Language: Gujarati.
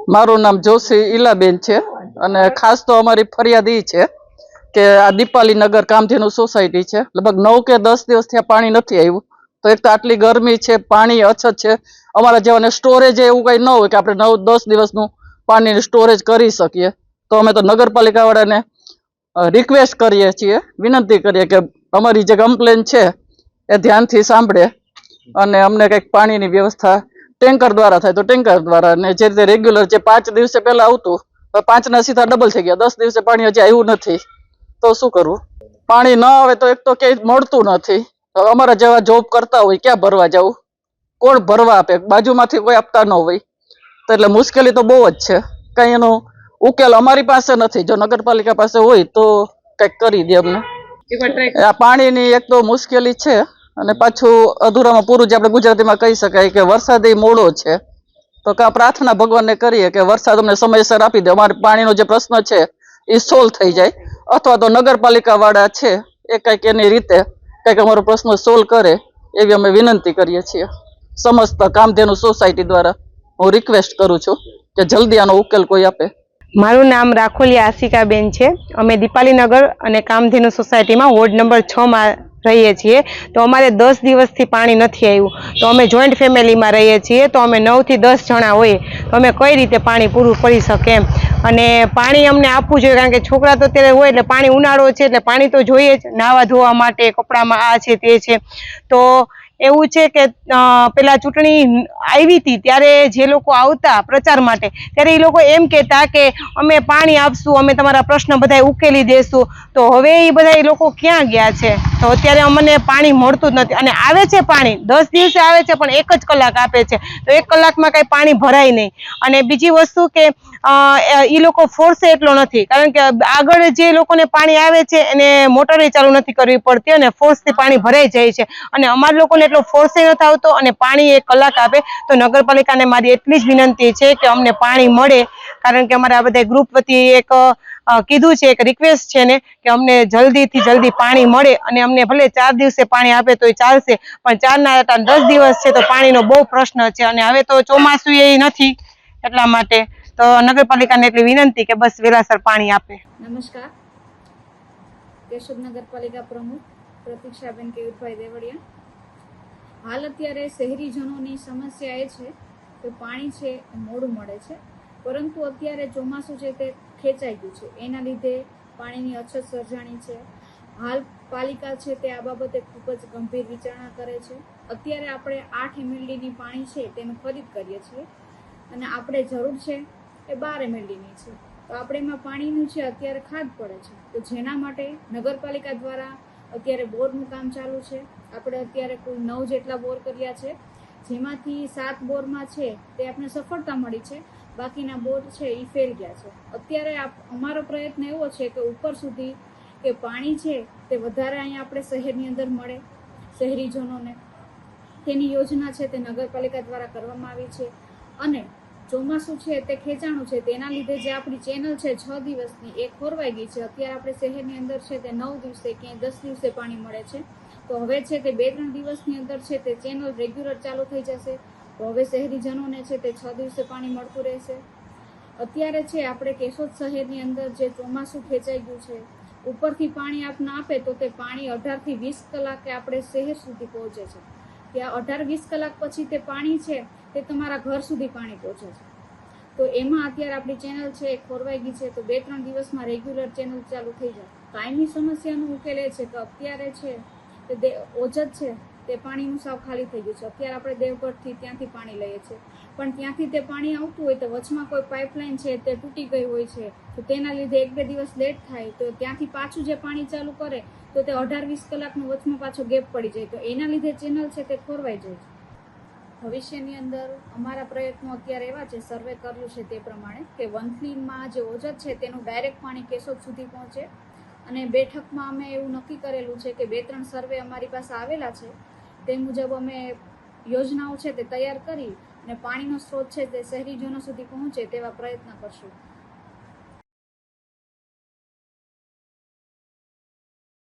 મારું નામ જોશી ઈલાબેન છે અને ખાસ તો અમારી ફરિયાદ એ છે કે આ દીપાલી નગર કામધેનુ સોસાયટી છે. લગભગ 9 કે 10 દિવસથી આ પાણી નથી આવ્યું. તો એક તો આટલી ગરમી છે, પાણી અછત છે. અમારા જેવાને સ્ટોરેજ એવું કંઈ ન હોય કે આપણે 9-10 દિવસનું પાણીનું સ્ટોરેજ કરી શકીએ. તો અમે તો નગરપાલિકા વાળાને રિક્વેસ્ટ કરીએ છીએ, વિનંતી કરીએ કે અમારી જે કમ્પ્લેન છે એ ધ્યાનથી સાંભળે અને અમને કંઈક પાણીની વ્યવસ્થા ટેન્કર દ્વારા થાય તો ટેન્કર દ્વારા, અને જે રીતે રેગ્યુલર જે 5 દિવસે પહેલા આવતું 5ના સીધા ડબલ થઈ ગયા. 10 દિવસે પાણી હજી આવ્યું નથી તો શું કરવું? પાણી ન આવે તો એક તો ક્યાંય મળતું નથી. હવે અમારા જેવા જોબ કરતા હોય ક્યાં ભરવા જવું? કોણ ભરવા આપે? બાજુમાંથી કોઈ આપતા ન હોય તો એટલે મુશ્કેલી તો બહુ જ છે. કંઈ એનો ઉકેલ અમારી પાસે નથી. જો નગરપાલિકા પાસે હોય તો કંઈક કરી દે અમને. આ પાણીની એક તો મુશ્કેલી છે અને પાછું અધૂરામાં પૂરું જે આપણે ગુજરાતીમાં કહી શકાય કે વરસાદ એ મોડો છે. તો કા પ્રાર્થના ભગવાનને કરીએ કે વરસાદ અમને સમયસર આપી દે, અમારે પાણીનો જે પ્રશ્ન છે એ સોલ્વ થઈ જાય, અથવા તો નગરપાલિકા વાળા છે એ કંઈક એની રીતે કંઈક અમારો પ્રશ્ન સોલ્વ કરે એવી અમે વિનંતી કરીએ છીએ. સમસ્ત કામધેનુ સોસાયટી દ્વારા હું રિક્વેસ્ટ કરું છું કે જલ્દી આનો ઉકેલ કોઈ આપે. મારું નામ રાખોલિયા આશિકાબેન છે. અમે દીપાલીનગર અને કામધેનુ સોસાયટીમાં વોર્ડ નંબર 6માં રહીએ છીએ. તો અમારે 10 દિવસથી પાણી નથી આવ્યું. તો અમે જોઈન્ટ ફેમિલીમાં રહીએ છીએ. તો અમે 9 થી 10 જણા હોઈએ. તો અમે કઈ રીતે પાણી પૂરું પડી શકે એમ, અને પાણી અમને આપવું જોઈએ, કારણ કે છોકરા તો અત્યારે હોય એટલે પાણી, ઉનાળો છે એટલે પાણી તો જોઈએ જ, નાહવા ધોવા માટે, કપડામાં આ છે તે છે. તો એવું છે કે પેલા ચૂંટણી આવી હતી ત્યારે જે લોકો આવતા પ્રચાર માટે, ત્યારે એ લોકો એમ કહેતા કે અમે પાણી આપશું, અમે તમારા પ્રશ્ન બધા ઉકેલી દેશું. તો હવે એ બધા લોકો ક્યાં ગયા છે? તો અત્યારે અમને પાણી મળતું જ નથી. અને આવે છે પાણી 10 દિવસે આવે છે પણ 1 જ કલાક આપે છે. તો 1 કલાકમાં કઈ પાણી ભરાય નહીં. અને બીજી વસ્તુ કે એ લોકો ફોર્સે એટલો નથી, કારણ કે આગળ જે લોકોને પાણી આવે છે એને મોટરે ચાલુ નથી કરવી પડતી અને ફોર્સથી પાણી ભરાઈ જાય છે. અને અમારા લોકોને એટલો ફોર્સે નથી આવતો અને પાણી 1 કલાક આપે. તો નગરપાલિકાને મારી એટલી જ વિનંતી છે કે અમને પાણી મળે, કારણ કે અમારે આ બધા ગ્રુપ વતી એક કીધું છે, એક રિક્વેસ્ટ છે ને કે અમને જલ્દીથી જલ્દી પાણી મળે. અને અમને ભલે 4 દિવસે પાણી આપે તોય ચાલશે, પણ 4 ના 10 દિવસ છે તો પાણીનો બહુ પ્રશ્ન છે. અને હવે તો ચોમાસું એ નથી, એટલા માટે તો નગરપાલિકાને એટલી વિનંતી કે બસ વેલાસર પાણી આપે. નમસ્કાર, કેશોદ નગરપાલિકા પ્રમુખ પ્રતીક્ષાબેન કેયુરભાઈ દેવડિયા. હાલ અત્યારે શહેરીજનોની સમસ્યા એ છે કે પાણી છે એ મોડું મળે છે, પરંતુ અત્યારે ચોમાસું છે તે ખેંચાઈ ગયું છે, એના લીધે પાણીની અછત સર્જાણી છે. હાલ પાલિકા છે તે આ બાબતે ખૂબ જ ગંભીર વિચારણા કરે છે. અત્યારે આપણે 8 MLDની પાણી છે તેનું ખરીદ કરીએ છીએ અને આપણે જરૂર છે એ 12 MLDની છે. તો આપણે એમાં પાણીનું છે અત્યારે ખાધ પડે છે. તો જેના માટે નગરપાલિકા દ્વારા અત્યારે બોરનું કામ ચાલુ છે. આપણે અત્યારે કુલ 9 જેટલા બોર કર્યા છે, જેમાંથી 7 બોરમાં છે તે આપણે સફળતા મળી છે, બાકીના બોર છે એ ફેલ ગયા છે. અત્યારે અમારો પ્રયત્ન એવો છે કે ઉપર સુધી કે પાણી છે તે વધારે અહીંયા આપણે શહેરની અંદર મળે શહેરીજનોને, તેની યોજના છે તે નગરપાલિકા દ્વારા કરવામાં આવી છે. અને ચોમાસું છે તે ખેંચાણું છે, તેના લીધે જે આપણી ચેનલ છે 6 દિવસની એ ખોરવાઈ ગઈ છે. અત્યારે આપણે શહેરની અંદર છે તે 9 દિવસે ક્યાંય 10 દિવસે પાણી મળે છે. તો હવે છે તે 2-3 દિવસની અંદર છે તે ચેનલ રેગ્યુલર ચાલુ થઈ જશે. તો હવે શહેરીજનોને છે તે 6 દિવસે પાણી મળતું રહેશે. અત્યારે છે આપણે કેશોદ શહેરની અંદર જે ચોમાસું ખેંચાઈ ગયું છે, ઉપરથી પાણી આપના આપે તો તે પાણી 18 થી 20 કલાકે આપણે શહેર સુધી પહોંચે છે. ત્યાં 18-20 કલાક પછી તે પાણી છે તે તમારા ઘર સુધી પાણી પહોંચે છે. તો એમાં અત્યારે આપણી ચેનલ છે એ ખોરવાઈ ગઈ છે. તો 2-3 દિવસમાં રેગ્યુલર ચેનલ ચાલુ થઈ જાય. કાયમી સમસ્યાનો ઉકેલ એ છે કે અત્યારે છે તે ઓજત છે તે પાણીનું સાવ ખાલી થઈ ગયું છે. અત્યારે આપણે દેવગઢથી ત્યાંથી પાણી લઈએ છીએ, પણ ત્યાંથી તે પાણી આવતું હોય તો વચમાં કોઈ પાઇપલાઇન છે તે તૂટી ગઈ હોય છે, તો તેના લીધે 1-2 દિવસ લેટ થાય. તો ત્યાંથી પાછું જે પાણી ચાલુ કરે તો તે 18-20 કલાકનો વચમાં પાછો ગેપ પડી જાય. તો એના લીધે ચેનલ છે તે ખોરવાઈ જાય છે. ભવિષ્યની અંદર અમારા પ્રયત્નો અત્યારે એવા છે, સર્વે કર્યું છે તે પ્રમાણે, કે વંથલીમાં જે ઓજત છે તેનું ડાયરેક્ટ પાણી કેશોદ સુધી પહોંચે. અને બેઠકમાં અમે એવું નક્કી કરેલું છે કે 2-3 સર્વે અમારી પાસે આવેલા છે, તે મુજબ અમે યોજનાઓ છે તે તૈયાર કરી અને પાણીનો સ્ત્રોત છે તે શહેરીજનો સુધી પહોંચે તેવા પ્રયત્ન કરશું.